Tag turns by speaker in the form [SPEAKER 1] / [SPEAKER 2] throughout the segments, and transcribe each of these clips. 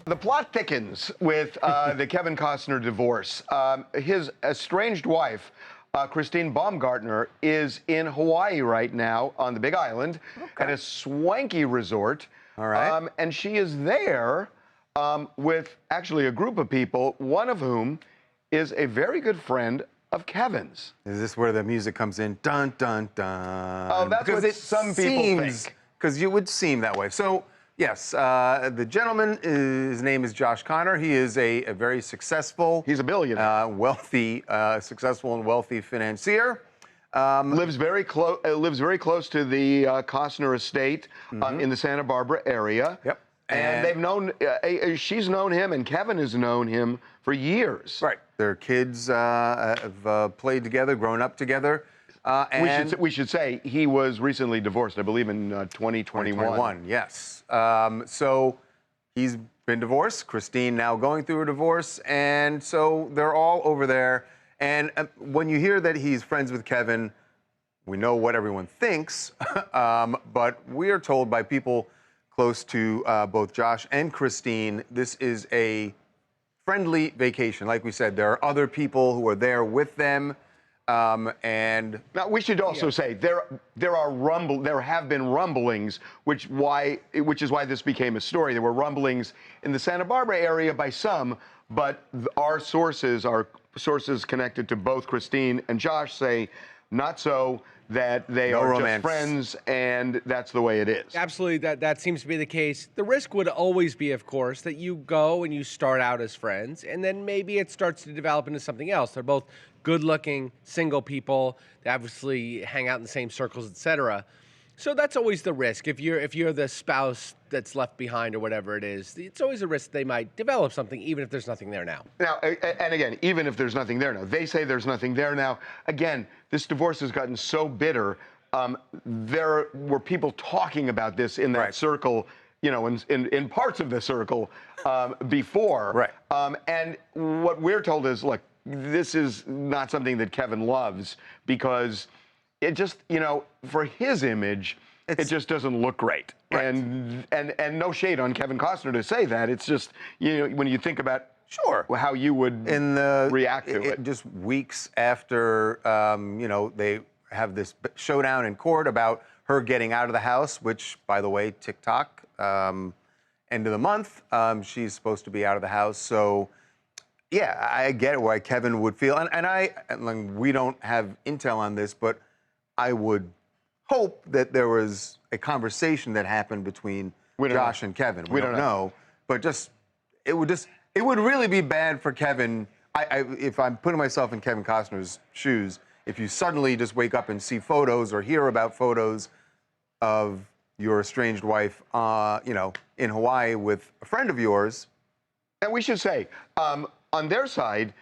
[SPEAKER 1] The plot thickens with the Kevin Costner divorce. His estranged wife, Christine Baumgartner, is in Hawaii right now on the Big Island at a swanky resort.
[SPEAKER 2] All right.
[SPEAKER 1] And she is there with actually a group of people, one of whom is a very good friend of Kevin's.
[SPEAKER 2] Is this where the music comes in? Dun, dun, dun.
[SPEAKER 1] Oh, that's what some people think.
[SPEAKER 2] Because you would seem that way. So, yes, the gentleman, his name is Josh Connor. He is a very successful...
[SPEAKER 1] He's a billionaire.
[SPEAKER 2] Wealthy, successful and wealthy financier.
[SPEAKER 1] Lives very close to the Costner estate in the Santa Barbara area.
[SPEAKER 2] Yep.
[SPEAKER 1] And they've known, she's known him, and Kevin has known him for years.
[SPEAKER 2] Right. Their kids have played together, grown up together. And
[SPEAKER 1] we should say he was recently divorced, I believe, in 2021.
[SPEAKER 2] Yes. So he's been divorced. Christine now going through a divorce, and so they're all over there. And when you hear that he's friends with Kevin, we know what everyone thinks, but we are told by people close to both Josh and Christine, this is a friendly vacation. Like we said, there are other people who are there with them. And
[SPEAKER 1] now we should also say there have been rumblings, which is why this became a story. There were rumblings in the Santa Barbara area by some, but our sources connected to both Christine and Josh say not so, that they are just friends, and that's the way it is.
[SPEAKER 3] Absolutely, that seems to be the case. The risk would always be, of course, that you go and you start out as friends, and then maybe it starts to develop into something else. They're both good-looking, single people. They obviously hang out in the same circles, etc. So that's always the risk. If you're the spouse that's left behind or whatever it is, it's always a risk they might develop something, even if there's nothing there now.
[SPEAKER 1] Now, and again, even if there's nothing there now, they say there's nothing there now. Again, this divorce has gotten so bitter. There were people talking about this in that circle, you know, in parts of the circle before.
[SPEAKER 2] Right.
[SPEAKER 1] And what we're told is, look, this is not something that Kevin loves, because it just, you know, for his image, it just doesn't look great.
[SPEAKER 2] Right.
[SPEAKER 1] And no shade on Kevin Costner to say that. It's just, you know, when you think about how you would react to it.
[SPEAKER 2] Just weeks after, you know, they have this showdown in court about her getting out of the house, which, by the way, TikTok, end of the month, she's supposed to be out of the house. So, yeah, I get why Kevin would feel, and we don't have intel on this, but I would hope that there was a conversation that happened between Josh and Kevin. We don't know, but it would really be bad for Kevin. If I'm putting myself in Kevin Costner's shoes, if you suddenly just wake up and see photos or hear about photos of your estranged wife, you know, in Hawaii with a friend of yours.
[SPEAKER 1] And we should say, on their side,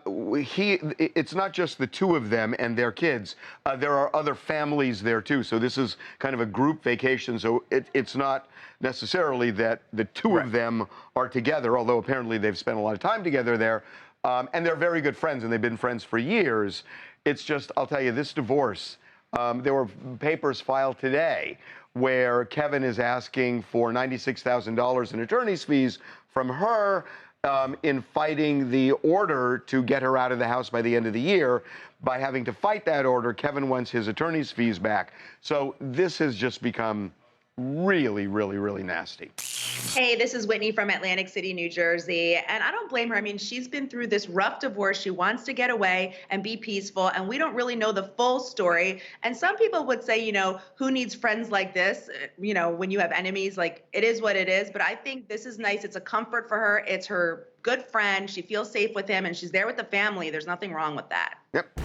[SPEAKER 1] it's not just the two of them and their kids. There are other families there too. So this is kind of a group vacation. So it's not necessarily that the two of them are together, although apparently they've spent a lot of time together there. And they're very good friends, and they've been friends for years. It's just, I'll tell you, this divorce, there were papers filed today where Kevin is asking for $96,000 in attorney's fees from her, in fighting the order to get her out of the house by the end of the year. By having to fight that order, Kevin wants his attorney's fees back. So this has just become really, really, really nasty.
[SPEAKER 4] Hey, this is Whitney from Atlantic City, New Jersey, and I don't blame her. I mean, she's been through this rough divorce. She wants to get away and be peaceful, and we don't really know the full story. And some people would say, you know, who needs friends like this? You know, when you have enemies, like, it is what it is. But I think this is nice. It's a comfort for her. It's her good friend. She feels safe with him, and she's there with the family. There's nothing wrong with that.
[SPEAKER 1] Yep.